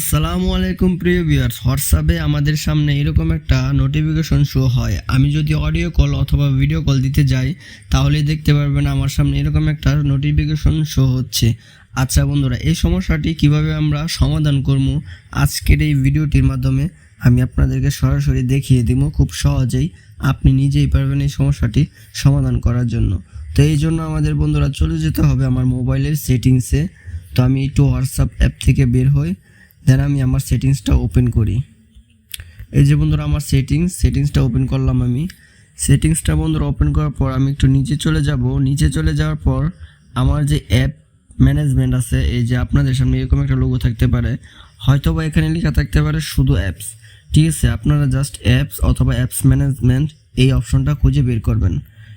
আসসালামু আলাইকুম প্রিয় ভিউয়ার্স, হোয়াটসঅ্যাপে আমাদের সামনে এরকম একটা নোটিফিকেশন শো হয়। আমি যদি অডিও কল অথবা ভিডিও কল দিতে যাই তাহলে দেখতে পারবেন আমার সামনে এরকম একটা নোটিফিকেশন শো হচ্ছে। আচ্ছা বন্ধুরা, এই সমস্যাটি কিভাবে আমরা সমাধান করব আজকের এই ভিডিওটির মাধ্যমে আমি আপনাদেরকে সরাসরি দেখিয়ে দিব। খুব সহজেই আপনি নিজেই পারবেন এই সমস্যাটি সমাধান করার জন্য। তো এই জন্য আমাদের বন্ধুরা চলে যেতে হবে আমার মোবাইলের সেটিংসে। তো আমি একটু হোয়াটসঅ্যাপ অ্যাপ থেকে বের হই, দেন আমি আমার সেটিংসটা ওপেন করি। এই যে বন্ধুরা আমার সেটিংসটা ওপেন করলাম। আমি সেটিংসটা বন্ধুরা ওপেন করার পর আমি একটু নিচে চলে যাব। নিচে চলে যাওয়ার পর আমার যে অ্যাপ ম্যানেজমেন্ট আছে, এই যে আপনাদের সামনে এরকম একটা লোগো থাকতে পারে, হয়তো বা এখানে লেখা থাকতে পারে শুধু অ্যাপস। ঠিক আছে, আপনারা জাস্ট অ্যাপস অথবা অ্যাপস ম্যানেজমেন্ট এই অপশনটা খুঁজে বের করবেন।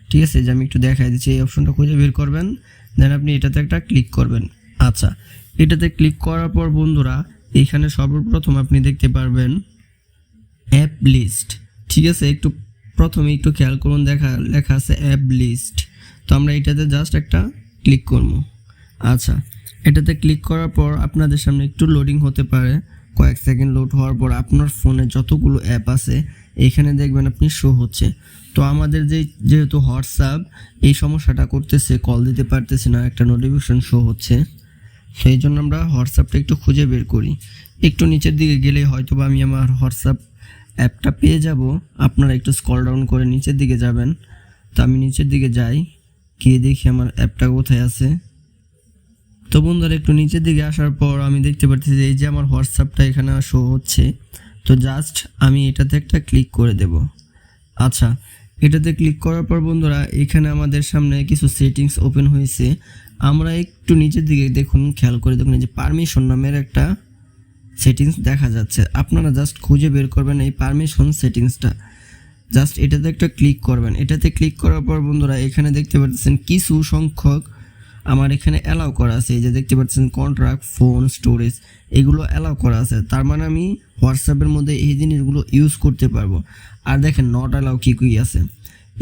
ঠিক আছে, যে আমি একটু দেখাই দিচ্ছি, এই অপশনটা খুঁজে বের করবেন, দেন আপনি এটাতে একটা ক্লিক করবেন। আচ্ছা, এটাতে ক্লিক করার পর বন্ধুরা এখানে সর্বপ্রথম আপনি দেখতে পারবেন অ্যাপ লিস্ট। ঠিক আছে, একটু প্রথমে একটু খেয়াল করুন, লেখা আছে অ্যাপ লিস্ট। তো আমরা এটাতে জাস্ট একটা ক্লিক করব। আচ্ছা, এটাতে ক্লিক করার পর আপনাদের সামনে একটু লোডিং হতে পারে, কয়েক সেকেন্ড লোড হওয়ার পর আপনার ফোনে যতগুলো অ্যাপ আছে এখানে দেখবেন আপনি শো হচ্ছে। তো আমাদের যেহেতু হোয়াটসঅ্যাপ এই সমস্যাটা করতেছে, কল দিতে পারতেছে না, একটা নোটিফিকেশন শো হচ্ছে, সেই জন্য আমরা হোয়াটসঅ্যাপটা একটু খুঁজে বের করি। একটু নিচের দিকে গেলে হয়তো বা আমি আমার হোয়াটসঅ্যাপ অ্যাপটা পেয়ে যাব। আপনারা একটু স্ক্রল ডাউন করে নিচের দিকে যাবেন। তো আমি নিচের দিকে যাই, গিয়ে দেখি আমার অ্যাপটা কোথায় আছে। তো বন্ধুরা একটু নিচের দিকে আসার পর আমি দেখতে পাচ্ছি যে এই যে আমার হোয়াটসঅ্যাপটা এখানে শো হচ্ছে। তো জাস্ট আমি এটাতে একটা ক্লিক করে দেব। আচ্ছা, এটাতে ক্লিক করার পর বন্ধুরা এখানে আমাদের সামনে কিছু সেটিংস ওপেন হয়েছে। আমরা একটু নিচের দিকে দেখুন, খেয়াল করে দেখুন, এই যে পারমিশন নামের একটা সেটিংস দেখা যাচ্ছে। আপনারা জাস্ট খুঁজে বের করবেন এই পারমিশন সেটিংসটা, জাস্ট এটাতে একটা ক্লিক করবেন। এটাতে ক্লিক করার পর বন্ধুরা এখানে দেখতে পাচ্ছেন কিছু সংখ্যক আমার এখানে অ্যালাউ করা আছে। এই যে দেখতে পাচ্ছেন কন্ট্রাক্ট, ফোন, স্টোরেজ, এগুলো অ্যালাউ করা আছে। তার মানে আমি হোয়াটসঅ্যাপের মধ্যে এই জিনিসগুলো ইউজ করতে পারবো। আর দেখেন নট অ্যালাউ কী আছে,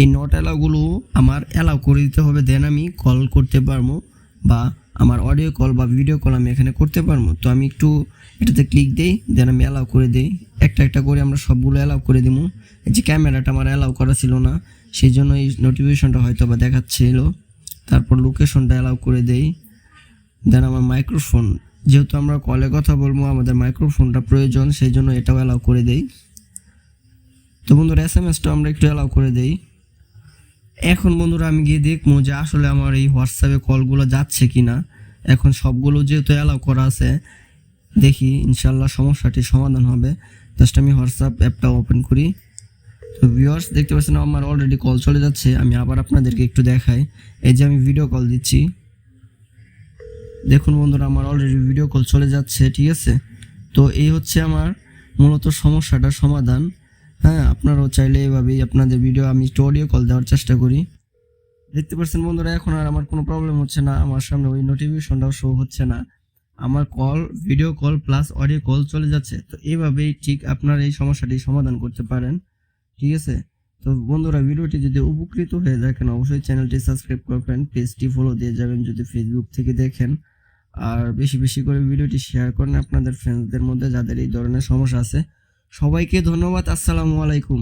এই নট অ্যালাউগুলো আমার অ্যালাউ করে দিতে হবে, দেন আমি কল করতে পারবো বা আমার অডিও কল বা ভিডিও কল আমি এখানে করতে পারবো। তো আমি একটু এটাতে ক্লিক দিই, দেন আমি অ্যালাউ করে দিই। একটা একটা করে আমরা সবগুলো অ্যালাউ করে দিব। এই যে ক্যামেরাটা আমার অ্যালাউ করা ছিল না, সেই জন্য এই নোটিফিকেশনটা হয়তো বা দেখাচ্ছিল। তারপর লোকেশনটা অ্যালাউ করে দেই, দেন আমার মাইক্রোফোন, যেহেতু আমরা কলে কথা বলবো আমাদের মাইক্রোফোনটা প্রয়োজন, সেই জন্য এটাও অ্যালাউ করে দেই। তো বন্ধুরা এসএমএসটা আমরা একটু অ্যালাউ করে দেই। এখন বন্ধুরা আমি গিয়ে দেখবো যে আসলে আমার এই হোয়াটসঅ্যাপে কলগুলো যাচ্ছে কি না। এখন সবগুলো যেহেতু অ্যালাউ করা আছে, দেখি ইনশাল্লাহ সমস্যাটি সমাধান হবে। জাস্ট আমি হোয়াটসঅ্যাপ অ্যাপটা ওপেন করি। তো ভিউয়ার্স দেখতে পাচ্ছেন আমার অলরেডি কল চলে যাচ্ছে। আমি আবার আপনাদেরকে একটু দেখাই, এই যে আমি ভিডিও কল দিচ্ছি, দেখুন বন্ধুরা আমার অলরেডি ভিডিও কল চলে যাচ্ছে। ঠিক আছে, তো এই হচ্ছে আমার মূলত সমস্যাটার সমাধান। হ্যাঁ, আপনারাও চাইলে এভাবেই আপনাদের ভিডিও, আমি একটু অডিও কল দেওয়ার চেষ্টা করি। দেখতে পাচ্ছেন বন্ধুরা এখন আর আমার কোনো প্রবলেম হচ্ছে না, আমার সামনে ওই নোটিফিকেশনটাও শো হচ্ছে না, আমার call, video call plus audio call চলে যাচ্ছে। তো এইভাবেই ঠিক আপনারা এই সমস্যাটি সমাধান করতে পারেন। ঠিক আছে, তো বন্ধুরা ভিডিওটি যদি উপকৃত হয়ে থাকেন অবশ্যই চ্যানেলটি সাবস্ক্রাইব করবেন, পেজটি ফলো দিয়ে যাবেন যদি ফেসবুক থেকে দেখেন। আর বেশি বেশি করে ভিডিওটি শেয়ার করেন আপনাদের ফ্রেন্ডসদের মধ্যে যাদের এই ধরনের সমস্যা আছে। সবাইকে ধন্যবাদ। আসসালামু আলাইকুম।